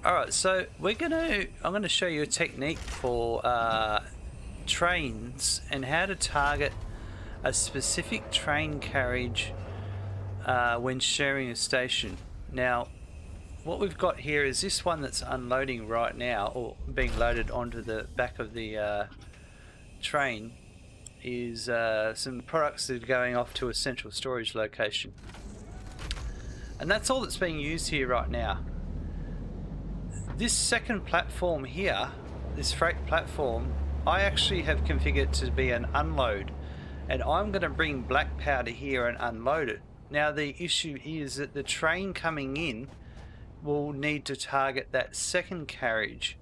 Alright, so I'm gonna show you a technique for trains and how to target a specific train carriage when sharing a station. Now, what we've got here is this one that's unloading right now, or being loaded onto the back of the train, is some products that are going off to a central storage location. And that's all that's being used here right now. This second platform here, this freight platform, I actually have configured to be an unload, and I'm going to bring black powder here and unload it. Now the issue is that the train coming in will need to target that second carriage,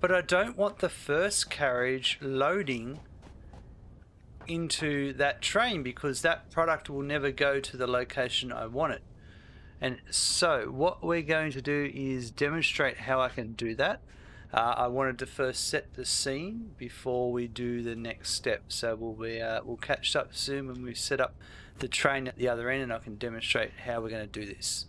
but I don't want the first carriage loading into that train because that product will never go to the location I want it. And so what we're going to do is demonstrate how I can do that. I wanted to first set the scene before we do the next step. So we'll catch up soon when we set up the train at the other end, and I can demonstrate how we're going to do this.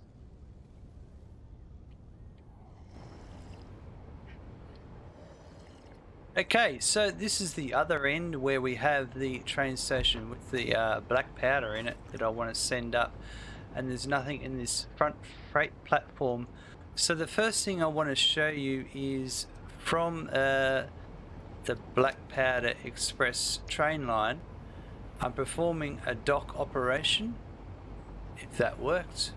Okay, so this is the other end where we have the train station with the black powder in it that I want to send up. And there's nothing in this front freight platform. So the first thing I want to show you is from the Black Powder Express train line, I'm performing a dock operation, if that worked.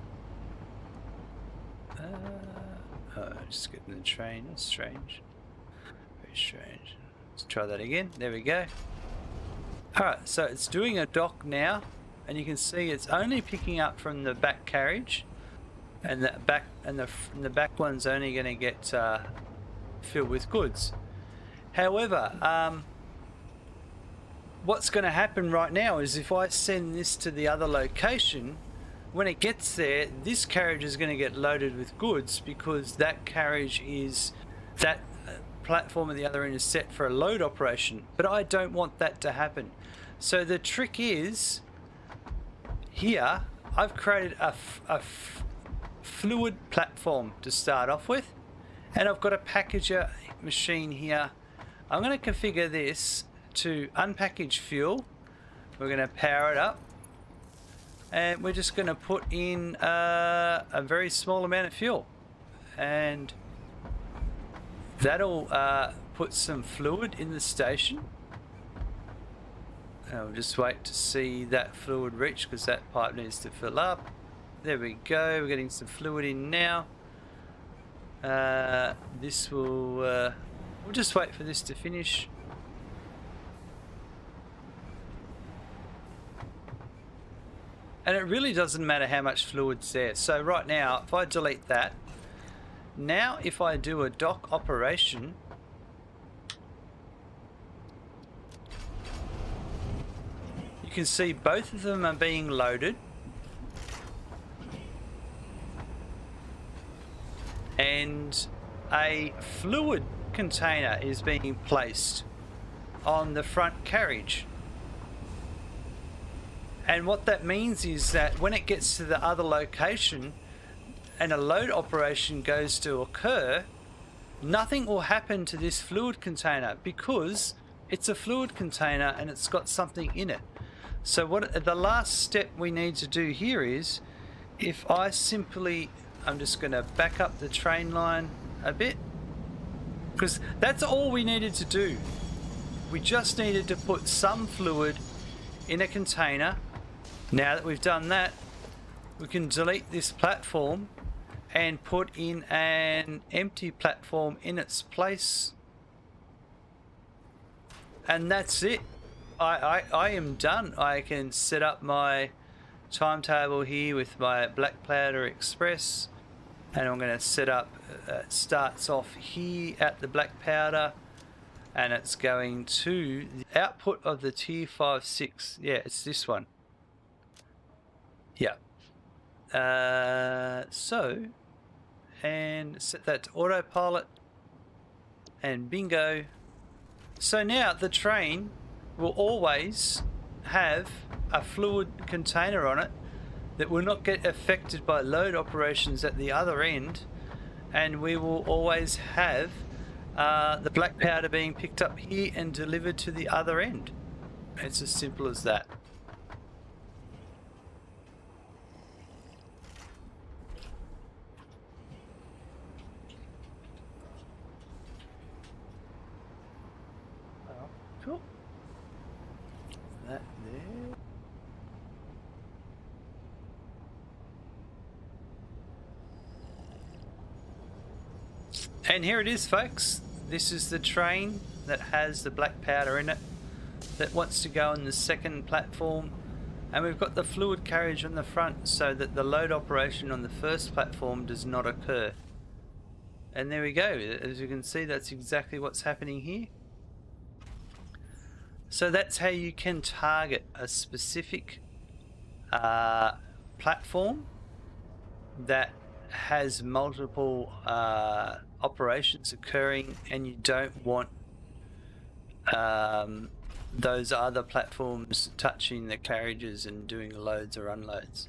Just getting the train, that's strange. Very strange. Let's try that again, there we go. Alright, so it's doing a dock now. And you can see it's only picking up from the back carriage, and the back one's only going to get filled with goods. However, what's going to happen right now is if I send this to the other location, when it gets there, this carriage is going to get loaded with goods because that carriage is that platform at the other end is set for a load operation. But I don't want that to happen. So the trick is, here, I've created a fluid platform to start off with, and I've got a packager machine here. I'm going to configure this to unpackage fuel. We're going to power it up, and we're just going to put in a very small amount of fuel, and that'll put some fluid in the station. I'll just wait to see that fluid reach because that pipe needs to fill up. There we go, we're getting some fluid in now. This will, we'll just wait for this to finish. And it really doesn't matter how much fluid's there. So right now, if I delete that, now if I do a dock operation, you can see both of them are being loaded, and a fluid container is being placed on the front carriage. And what that means is that when it gets to the other location and a load operation goes to occur, nothing will happen to this fluid container because it's a fluid container and it's got something in it. So what the last step we need to do here is, if I simply, I'm just going to back up the train line a bit, because that's all we needed to do. We just needed to put some fluid in a container. Now that we've done that, we can delete this platform and put in an empty platform in its place. And that's it. I am done. I can set up my timetable here with my Black Powder Express, and I'm going to set up, starts off here at the black powder, and it's going to the output of the tier 5-6. Yeah, it's this one. Yeah. So, and set that to autopilot, and bingo. So now the train will always have a fluid container on it that will not get affected by load operations at the other end, and we will always have the black powder being picked up here and delivered to the other end. It's as simple as that. Cool. That there. And here it is, folks. This is the train that has the black powder in it that wants to go on the second platform, and we've got the fluid carriage on the front so that the load operation on the first platform does not occur. And there we go. As you can see, that's exactly what's happening here. So that's how you can target a specific platform that has multiple operations occurring, and you don't want those other platforms touching the carriages and doing loads or unloads.